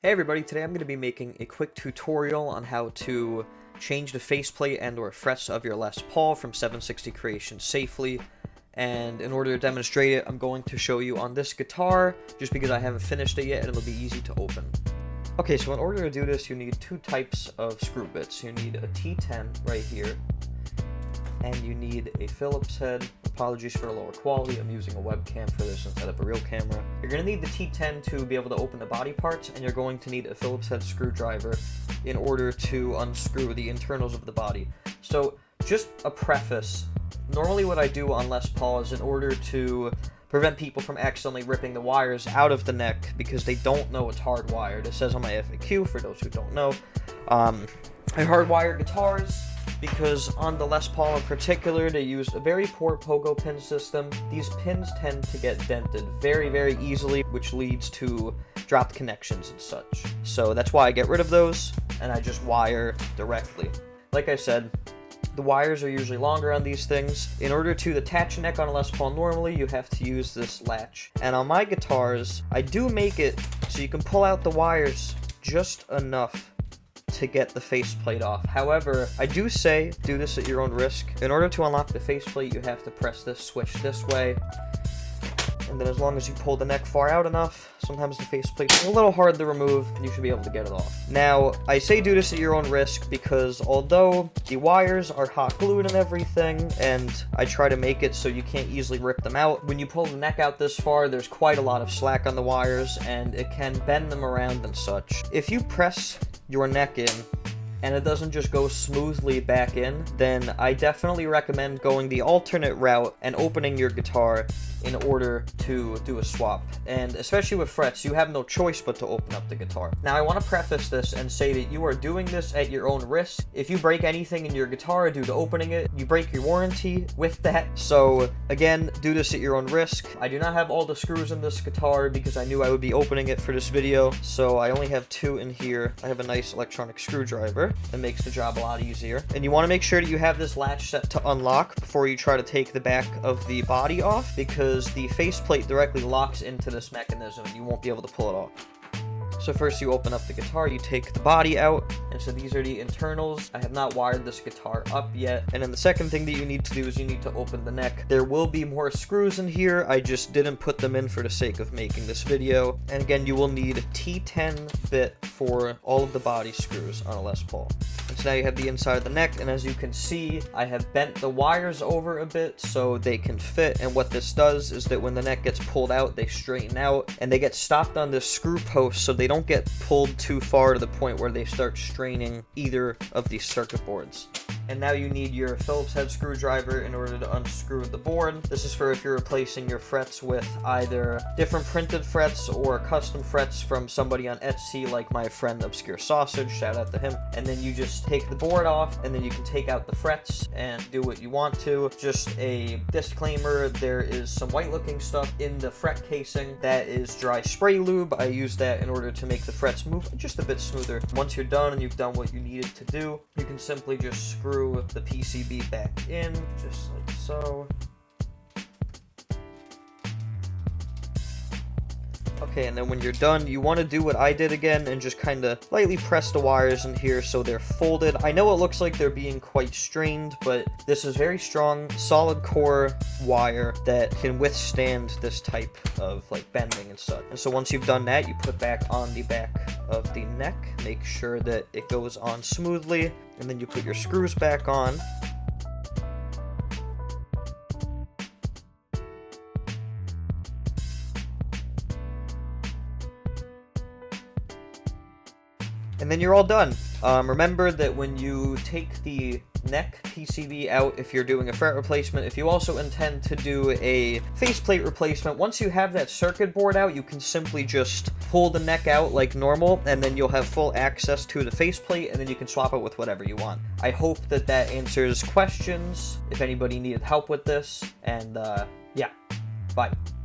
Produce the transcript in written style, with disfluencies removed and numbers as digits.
Hey everybody, today I'm going to be making a quick tutorial on how to change the faceplate and or frets of your Les Paul from 760 creation safely. And in order to demonstrate it, I'm going to show you on this guitar, just because I haven't finished it yet and it'll be easy to open. Okay, so in order to do this, you need two types of screw bits. You need a T10 right here, and you need a Phillips head. Apologies for the lower quality, I'm using a webcam for this instead of a real camera. You're going to need the T10 to be able to open the body parts, and you're going to need a Phillips head screwdriver in order to unscrew the internals of the body. So, just a preface, normally what I do on Les Paul is in order to prevent people from accidentally ripping the wires out of the neck because they don't know it's hardwired. It says on my FAQ, for those who don't know, I hardwire guitars because on the Les Paul in particular, they used a very poor pogo pin system. These pins tend to get dented very, very easily, which leads to dropped connections and such. So that's why I get rid of those, and I just wire directly. Like I said, the wires are usually longer on these things. In order to attach a neck on a Les Paul normally, you have to use this latch. And on my guitars, I do make it so you can pull out the wires just enough to get the faceplate off. However, I do say do this at your own risk. In order to unlock the faceplate, you have to press this switch this way. And then as long as you pull the neck far out enough, sometimes the faceplate is a little hard to remove, and you should be able to get it off. Now, I say do this at your own risk because although the wires are hot glued and everything, and I try to make it so you can't easily rip them out, when you pull the neck out this far, there's quite a lot of slack on the wires, and it can bend them around and such. If you press your neck in, and it doesn't just go smoothly back in, then I definitely recommend going the alternate route and opening your guitar in order to do a swap. And especially with frets, you have no choice but to open up the guitar. Now, I want to preface this and say that you are doing this at your own risk. If you break anything in your guitar due to opening it, you break your warranty with that. So again, do this at your own risk. I do not have all the screws in this guitar because I knew I would be opening it for this video, so I only have two in here. I have a nice electronic screwdriver that makes the job a lot easier. And you want to make sure that you have this latch set to unlock before you try to take the back of the body off, because the faceplate directly locks into this mechanism and you won't be able to pull it off. So first you open up the guitar, you take the body out, and so these are the internals. I have not wired this guitar up yet. And then the second thing that you need to do is you need to open the neck. There will be more screws in here, I just didn't put them in for the sake of making this video. And again, you will need a T10 bit for all of the body screws on a Les Paul. And so now you have the inside of the neck, and as you can see, I have bent the wires over a bit so they can fit, and what this does is that when the neck gets pulled out, they straighten out, and they get stopped on this screw post so they don't get pulled too far to the point where they start straining either of these circuit boards. And now you need your Phillips head screwdriver in order to unscrew the board. This is for if you're replacing your frets with either different printed frets or custom frets from somebody on Etsy, like my friend Obscure Sausage, shout out to him. And then you just take the board off, and then you can take out the frets and do what you want to. Just a disclaimer, there is some white looking stuff in the fret casing that is dry spray lube. I use that in order to make the frets move just a bit smoother. Once you're done and you've done what you needed to do, you can simply just screw the PCB back in, just like so. Okay, and then when you're done, you want to do what I did again and just kind of lightly press the wires in here so they're folded. I know it looks like they're being quite strained, but this is very strong, solid core wire that can withstand this type of like bending and such. And so once you've done that, you put back on the back of the neck, make sure that it goes on smoothly, and then you put your screws back on. And then you're all done. Remember that when you take the neck PCB out, if you're doing a fret replacement, if you also intend to do a faceplate replacement, once you have that circuit board out, you can simply just pull the neck out like normal, and then you'll have full access to the faceplate, and then you can swap it with whatever you want. I hope that that answers questions, if anybody needed help with this, and yeah, bye.